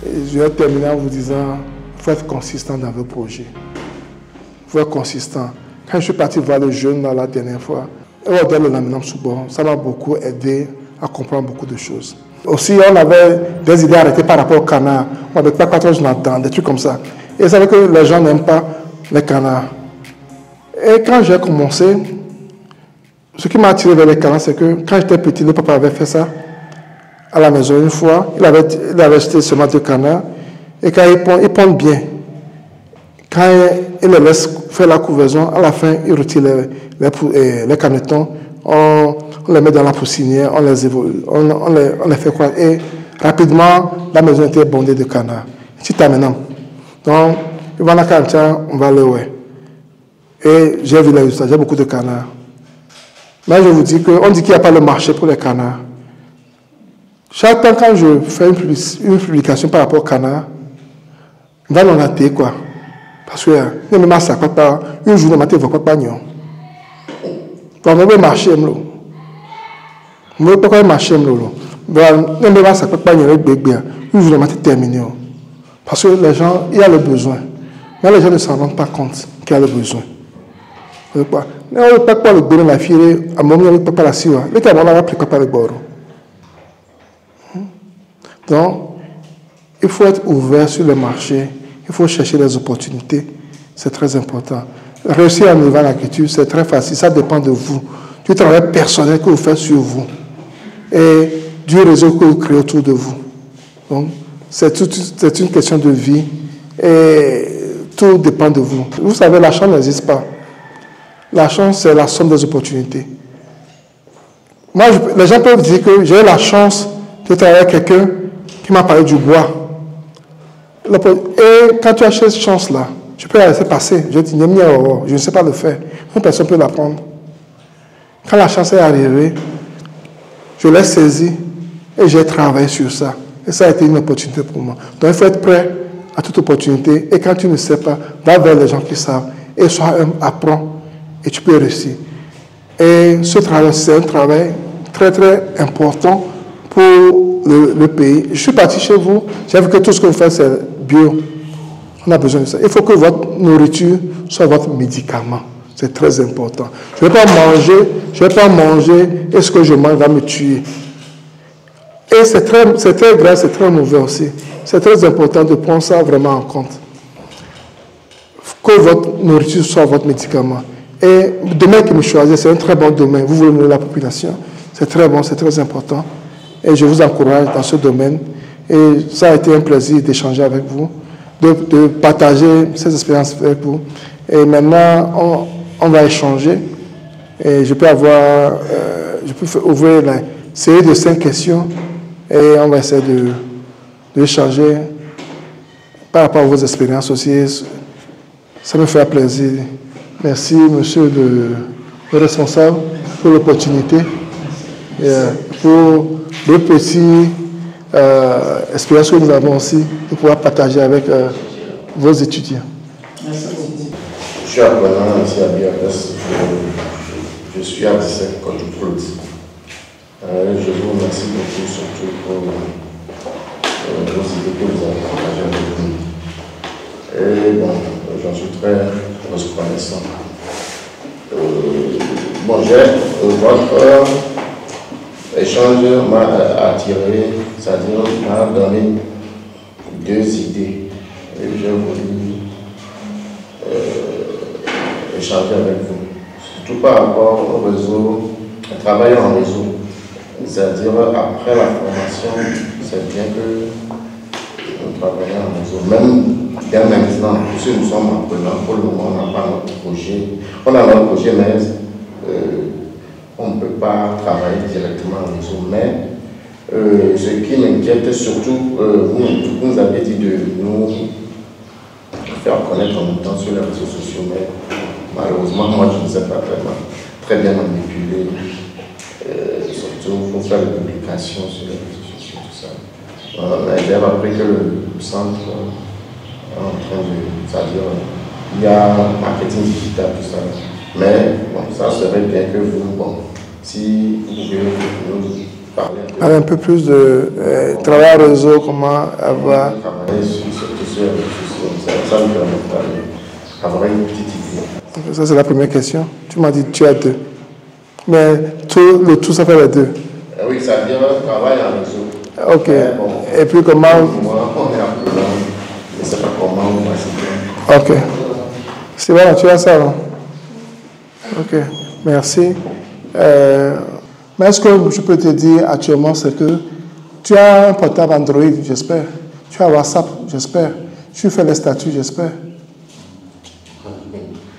Et je vais terminer en vous disant, il faut être consistant dans vos projets. Il faut être consistant. Quand je suis parti voir les jeunes la dernière fois, ça m'a beaucoup aidé à comprendre beaucoup de choses. Aussi, on avait des idées arrêtées par rapport au canard. On n'avait pas 14 jours, des trucs comme ça. Et vous savez que les gens n'aiment pas les canards. Et quand j'ai commencé, ce qui m'a attiré vers les canards, c'est que quand j'étais petit, le papa avait fait ça à la maison une fois. Il avait acheté seulement 2 canards. Et quand ils pondent bien, quand il les laisse faire la couvaison, à la fin, il retire les canetons, on les met dans la poussinière, on les fait quoi. Et rapidement, la maison était bondée de canards. C'est maintenant. Donc, on va aller où? Et j'ai vu les résultats, j'ai beaucoup de canards. Mais je vous dis qu'on dit qu'il n'y a pas le marché pour les canards. Chaque temps, quand je fais une publication par rapport aux canards, on va en rater quoi. Parce que ne me masse pas une journée matin va pas non. Donc on va marcher mlo. On va pas marcher mlo. Ne me masse pas non avec bébé. Une journée matin terminé. Parce que les gens il y a le besoin. Mais les gens ne s'en rendent pas compte qu'il y a le besoin. On ne peut pas le donner la fille à mon moment on ne peut pas la siwa. Les cas on va pas le bord. Donc il faut être ouvert sur le marché. Il faut chercher les opportunités, c'est très important. Réussir à niveau l'agriculture, c'est très facile, ça dépend de vous, du travail personnel que vous faites sur vous et du réseau que vous créez autour de vous. Donc, c'est une question de vie et tout dépend de vous. Vous savez, la chance n'existe pas. La chance, c'est la somme des opportunités. Moi, les gens peuvent dire que j'ai eu la chance de travailler avec quelqu'un qui m'a parlé du bois. Et quand tu as cette chance-là, tu peux la laisser passer. Je dis, je ne sais pas le faire. Une personne peut l'apprendre. Quand la chance est arrivée, je l'ai saisie et j'ai travaillé sur ça. Et ça a été une opportunité pour moi. Donc il faut être prêt à toute opportunité. Et quand tu ne sais pas, va vers les gens qui savent. Et sois apprends et tu peux réussir. Et ce travail, c'est un travail très très important pour le pays. Je suis parti chez vous, j'ai vu que tout ce que vous faites, c'est bio. On a besoin de ça. Il faut que votre nourriture soit votre médicament. C'est très important. Je ne vais pas manger et ce que je mange va me tuer. Et c'est très grave, c'est très mauvais aussi. C'est très important de prendre ça vraiment en compte. Que votre nourriture soit votre médicament. Et le domaine qui me choisit, c'est un très bon domaine. Vous voulez nourrir la population. C'est très bon, c'est très important. Et je vous encourage dans ce domaine. Et ça a été un plaisir d'échanger avec vous, de partager ces expériences avec vous. Et maintenant, on va échanger. Et je peux ouvrir la série de 5 questions. Et on va essayer d'échanger par rapport à vos expériences aussi. Ça me fait plaisir. Merci, monsieur le responsable, pour l'opportunité. Pour le petit expérience que nous avons aussi de pouvoir partager avec vos étudiants. Merci. Je suis apprenant ici à BIAPES. Je suis à 17 quand je produis. Je vous remercie beaucoup, surtout pour vos idées que vous avez partagées avec nous. Et bon, j'en suis très reconnaissant. Bon, votre échange m'a attiré, c'est-à-dire m'a donné 2 idées. Et j'ai voulu échanger avec vous. Surtout par rapport au réseau, au travail en réseau. C'est-à-dire, après la formation, c'est bien que nous travaillons en réseau. Même dès maintenant, puisque nous sommes apprenants, pour le moment, on n'a pas notre projet. On a notre projet, mais on ne peut pas travailler directement en réseau. Mais ce qui m'inquiète surtout, vous nous avez dit de nous faire connaître en même temps sur les réseaux sociaux, mais malheureusement, moi, je ne sais pas très bien manipuler. Surtout, il faut faire des publications sur les réseaux sociaux, tout ça. J'ai appris que le centre est en train de... C'est-à-dire, il y a marketing digital, tout ça. Mais bon, ça serait bien que vous, bon, si vous pouvez nous parler. Parler un peu plus de travail réseau, comment avoir... Travailler surtout sur les choses, ça me permet d'avoir une petite idée. Ça, c'est la première question. Tu m'as dit tu as 2. Mais le tout, ça fait les 2. Oui, ça veut dire travail en réseau. Ok. Bon, et puis comment... Moi, on est à Boulogne. Je ne sais pas comment on va s'y faire. Ok. C'est bon, tu as ça, non? Ok. Merci. Mais ce que je peux te dire actuellement, c'est que tu as un portable Android, j'espère. Tu as WhatsApp, j'espère. Tu fais les statuts, j'espère.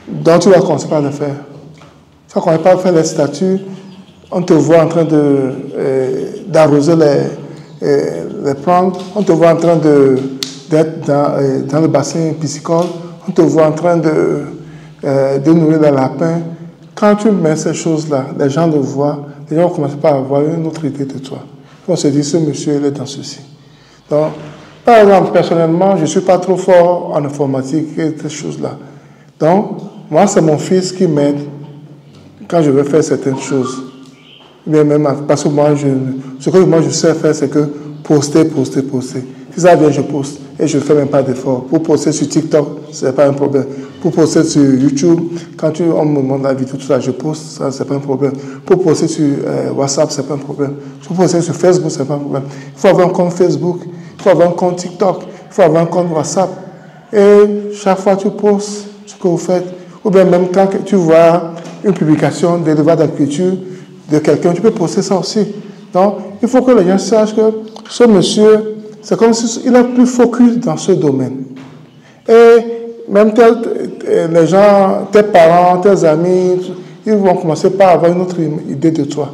Donc tu vas commencer par le faire. Tu vas commencer par faire les statuts. On te voit en train d'arroser les plantes. On te voit en train d'être dans le bassin piscicole. On te voit en train de nourrir les lapins. Quand tu mets ces choses-là, les gens le voient, les gens vont commencer par avoir une autre idée de toi. Ils vont se dire, ce monsieur, il est dans ceci. Donc, par exemple, personnellement, je ne suis pas trop fort en informatique et ces choses-là. Donc, moi, c'est mon fils qui m'aide quand je veux faire certaines choses. Bien même, parce que moi, ce que moi je sais faire, c'est que poster. Si ça vient, je poste. Et je ne fais même pas d'effort. Pour poster sur TikTok, ce n'est pas un problème. Pour poster sur YouTube, quand on me demande la vidéo, tout ça, je poste, ça, ce n'est pas un problème. Pour poster sur WhatsApp, ce n'est pas un problème. Pour poster sur Facebook, ce n'est pas un problème. Il faut avoir un compte Facebook, il faut avoir un compte TikTok, il faut avoir un compte WhatsApp. Et chaque fois que tu postes ce que vous faites, ou bien même quand tu vois une publication d'élevage d'agriculture de quelqu'un, tu peux poster ça aussi. Donc, il faut que les gens sachent que ce monsieur, c'est comme s'il est plus focus dans ce domaine. Et même les gens, tes parents, tes amis, ils vont commencer par avoir une autre idée de toi.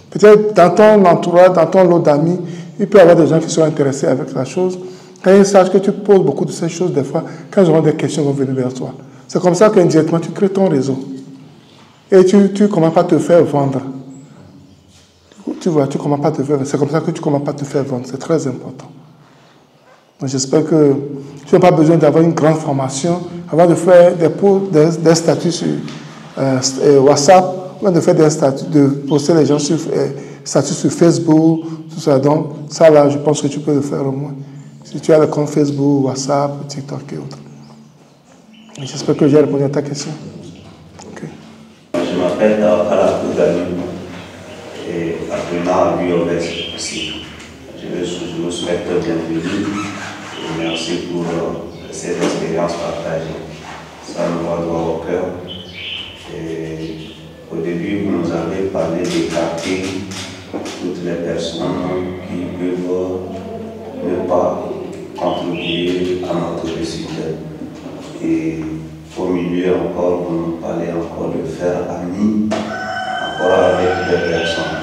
Peut-être dans ton entourage, dans ton lot d'amis, il peut y avoir des gens qui sont intéressés avec la chose. Quand ils sachent que tu poses beaucoup de ces choses, des fois, quand ils auront des questions, ils vont venir vers toi. C'est comme ça qu'indirectement, tu crées ton réseau. Et tu commences pas à te faire vendre. Tu vois, tu commences pas à te faire vendre. C'est comme ça que tu commences pas à te faire vendre. C'est très important. Donc j'espère que tu n'as pas besoin d'avoir une grande formation avant de faire des statuts sur WhatsApp, ou de faire des statuts, de poster les gens sur statuts sur Facebook, tout ça. Donc ça là, je pense que tu peux le faire au moins. Si tu as le compte Facebook, WhatsApp, TikTok et autres. J'espère que j'ai répondu à ta question. Okay. Je m'appelle Ala Koudani et apprenant à l'UOS aussi. Je vous souhaite bienvenue et merci pour cette expérience partagée. Ça nous va droit au cœur. Et au début, vous nous avez parlé d'écarter toutes les personnes qui peuvent ne pas contribuer à notre réussite. Et au milieu encore, vous nous parlez encore de faire ami, encore avec des personnes.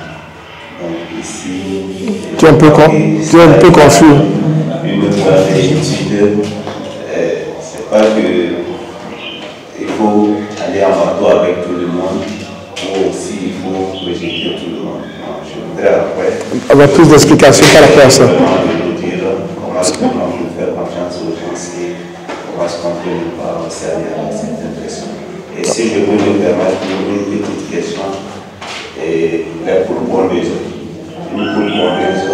Donc ici, tu es un peu confus. Une étude, c'est pas que il faut aller en bateau avec tout le monde, ou aussi il faut rejeter tout le monde. Non, je voudrais après avoir plus d'explications par rapport à ça. Vous dire comment est-ce qu'on peut faire confiance aux gens et comment est-ce qu'on peut ne pas servir à cette impression. Et si je peux me permettre une petite question, et les pourpondeuses, une pourpondeuse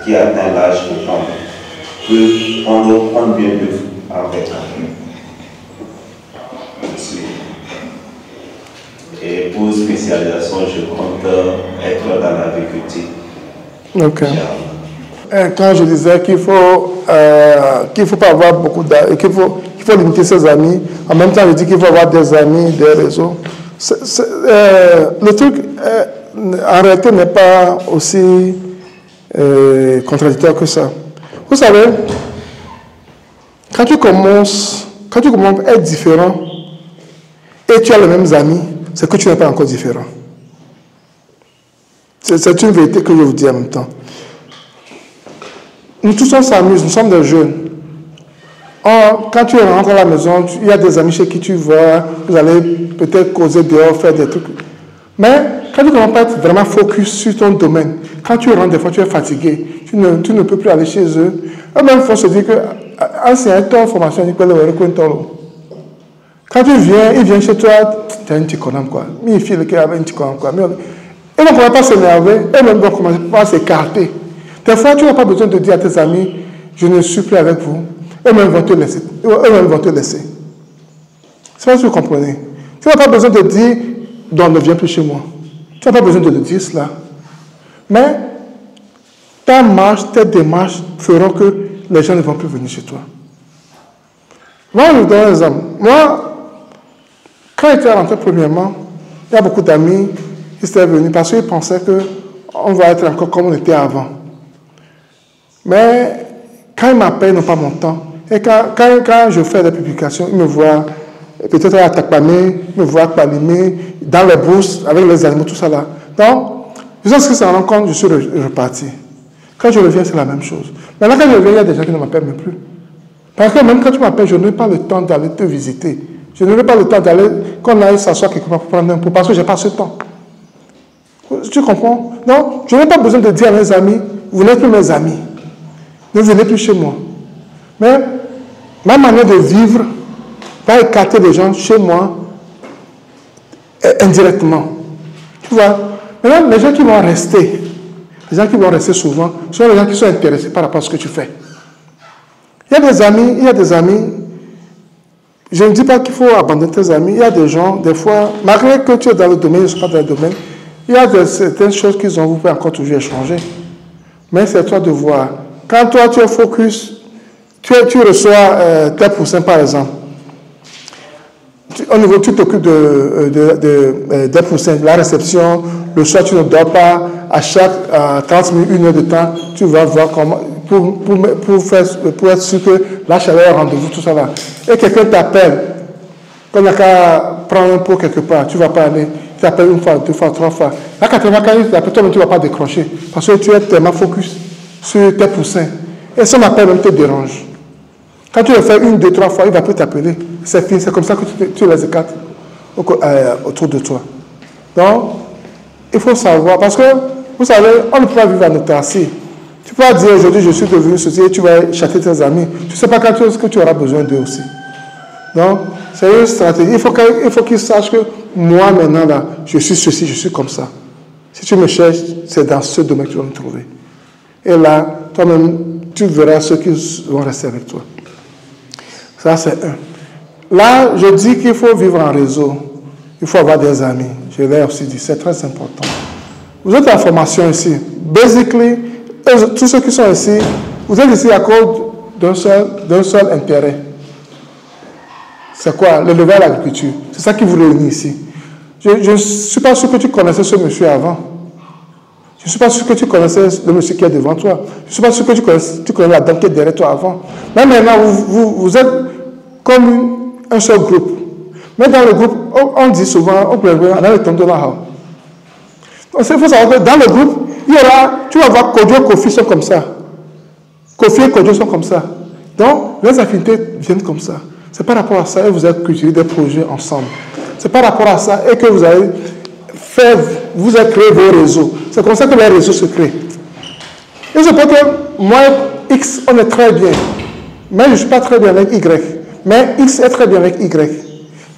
qui atteint l'âge de tombe, peut prendre combien d'œufs avec elle? Et pour spécialisation, je compte être dans l'agriculture. Ok. Quand je disais qu'il faut pas avoir beaucoup d'amis, qu'il faut limiter ses amis, en même temps je dis qu'il faut avoir des amis, des réseaux. Le truc, en réalité, n'est pas aussi contradictoire que ça. Vous savez, quand tu commences à être différent et tu as les mêmes amis, c'est que tu n'es pas encore différent. C'est une vérité que je vous dis en même temps. Nous tous on s'amuse, nous sommes des jeunes. Or, quand tu rentres à la maison, il y a des amis chez qui tu vois, vous allez peut-être causer dehors, faire des trucs. Mais quand tu ne commences pas à être vraiment focus sur ton domaine, quand tu rentres, des fois tu es fatigué, tu ne peux plus aller chez eux. Eux-mêmes, il faut se dire que c'est ton formation, quand tu viens, ils viennent chez toi, tu as un petit conhomme quoi. Mais il file qu'il y avait un petit conhomme quoi. Ils ne pourraient pas s'énerver, eux-mêmes vont commencer à s'écarter. Des fois, tu n'as pas besoin de dire à tes amis, je ne suis plus avec vous. Eux-mêmes vont te laisser. Eux-mêmes vont te laisser. C'est pas ce que vous comprenez. Tu n'as pas besoin de dire, non, ne viens plus chez moi. Tu n'as pas besoin de le dire cela. Mais ta marche, tes démarches feront que les gens ne vont plus venir chez toi. Moi, je vous donne un exemple. Moi, quand j'étais rentré premièrement, il y a beaucoup d'amis qui étaient venus parce qu'ils pensaient qu'on va être encore comme on était avant. Mais quand ils m'appellent, ils n'ont pas mon temps. Et quand je fais des publications, ils me voient peut-être à Takpamé, ils me voient à Kpalimé, dans les brousses, avec les animaux, tout ça là. Donc, je sais que ça rend compte, je suis reparti. Quand je reviens, c'est la même chose. Maintenant, quand je reviens, il y a des gens qui ne m'appellent même plus. Parce que même quand tu m'appelles, je n'ai pas le temps d'aller te visiter. Je n'aurai pas le temps d'aller, qu'on aille s'asseoir quelque part pour prendre un pot, parce que je n'ai pas ce temps. Tu comprends? Non, je n'ai pas besoin de dire à mes amis, vous n'êtes plus mes amis. Ne venez plus chez moi. Mais ma manière de vivre va écarter les gens chez moi indirectement. Tu vois? Maintenant, les gens qui vont rester, les gens qui vont rester souvent, sont les gens qui sont intéressés par rapport à ce que tu fais. Il y a des amis, je ne dis pas qu'il faut abandonner tes amis, il y a des gens, des fois, malgré que tu es dans le domaine, je ne suis pas dans le domaine, il y a certaines choses qu'ils ont, vous pouvez encore toujours échanger. Mais c'est à toi de voir. Quand toi, tu es focus, tu reçois tes poussins, par exemple. Au niveau, tu t'occupes des poussins, de la réception, le soir, tu ne dors pas, à chaque 30 minutes, 1 heure de temps, tu vas voir comment, pour être sûr que la chaleur, rendez-vous, tout ça là. Et quelqu'un t'appelle, quand il n'y a qu'à prendre un pot quelque part, tu ne vas pas aller, tu t'appelles 1 fois, 2 fois, 3 fois. Là, quand tu t'appelles, toi-même, tu ne vas pas décrocher, parce que tu es tellement focus sur tes poussins. Et son appel même te dérange. Quand tu le fais 1, 2, 3 fois, il ne va plus t'appeler. C'est fini, c'est comme ça que tu les écartes autour de toi. Donc, il faut savoir, parce que, vous savez, on ne peut pas vivre à notre assis. Tu peux pas dire aujourd'hui, je suis devenu ceci, et tu vas châter tes amis. Tu ne sais pas quand que tu auras besoin d'eux aussi. Donc, c'est une stratégie. Il faut qu'ils sachent que moi, maintenant, là, je suis ceci, je suis comme ça. Si tu me cherches, c'est dans ce domaine que tu vas me trouver. Et là, toi-même, tu verras ceux qui vont rester avec toi. Ça, c'est un. Là, je dis qu'il faut vivre en réseau. Il faut avoir des amis. Je l'ai aussi dit, c'est très important. Vous êtes en formation ici. Basically, tous ceux qui sont ici, vous êtes ici à cause d'un seul intérêt. C'est quoi? L'élever à l'agriculture. C'est ça qui vous réunit ici. Je ne suis pas sûr que tu connaissais ce monsieur avant. Je ne suis pas sûr que tu connaissais le monsieur qui est devant toi. Je ne suis pas sûr que tu connais la dame qui est derrière toi avant. Mais maintenant, vous êtes comme un seul groupe. Mais dans le groupe, on dit souvent, on peut aller le temps de la haut. Donc, il faut savoir que dans le groupe, il y aura, tu vas voir Kodio et Kofi sont comme ça. Kofi et Kodio sont comme ça. Donc, les affinités viennent comme ça. C'est par rapport à ça que vous avez cultivé des projets ensemble. C'est par rapport à ça et que vous avez vous avez créé vos réseaux. C'est comme ça que les réseaux se créent. Et je pense que moi, X, on est très bien. Mais je ne suis pas très bien avec Y. Mais X est très bien avec Y.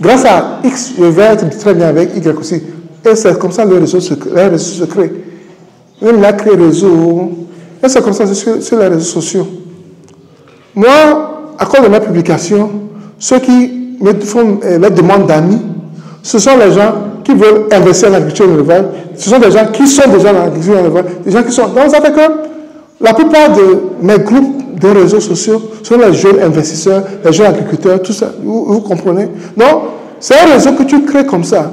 Grâce à X, je vais être très bien avec Y aussi. Et c'est comme ça que les réseaux se créent. Même là, créer réseau. Et c'est comme ça sur les réseaux sociaux. Moi, à cause de mes publications, ceux qui me font les demandes d'amis, ce sont les gens qui veulent investir en agriculture élevage. Ce sont des gens qui sont déjà dans l'agriculture élevage. Des gens qui sont. Donc, ça fait que la plupart de mes groupes de réseaux sociaux sont les jeunes investisseurs, les jeunes agriculteurs, tout ça. Vous comprenez? Donc, c'est un réseau que tu crées comme ça.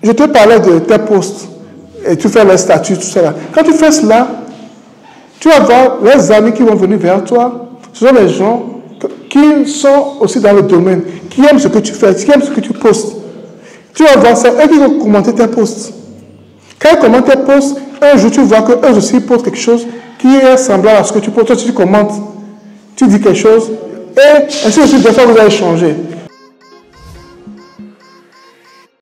Je te parlais de tes posts et tu fais les statuts, tout ça. Quand tu fais cela, tu vas voir les amis qui vont venir vers toi. Ce sont les gens qui sont aussi dans le domaine, qui aiment ce que tu fais, qui aiment ce que tu postes. Tu vas voir ça, eux qui vont commenter tes posts. Quand ils commentent tes posts, un jour tu vois qu'eux aussi postent quelque chose qui est semblable à ce que tu postes. Toi, tu commentes, tu dis quelque chose, et ainsi de suite, des fois vous allez changer.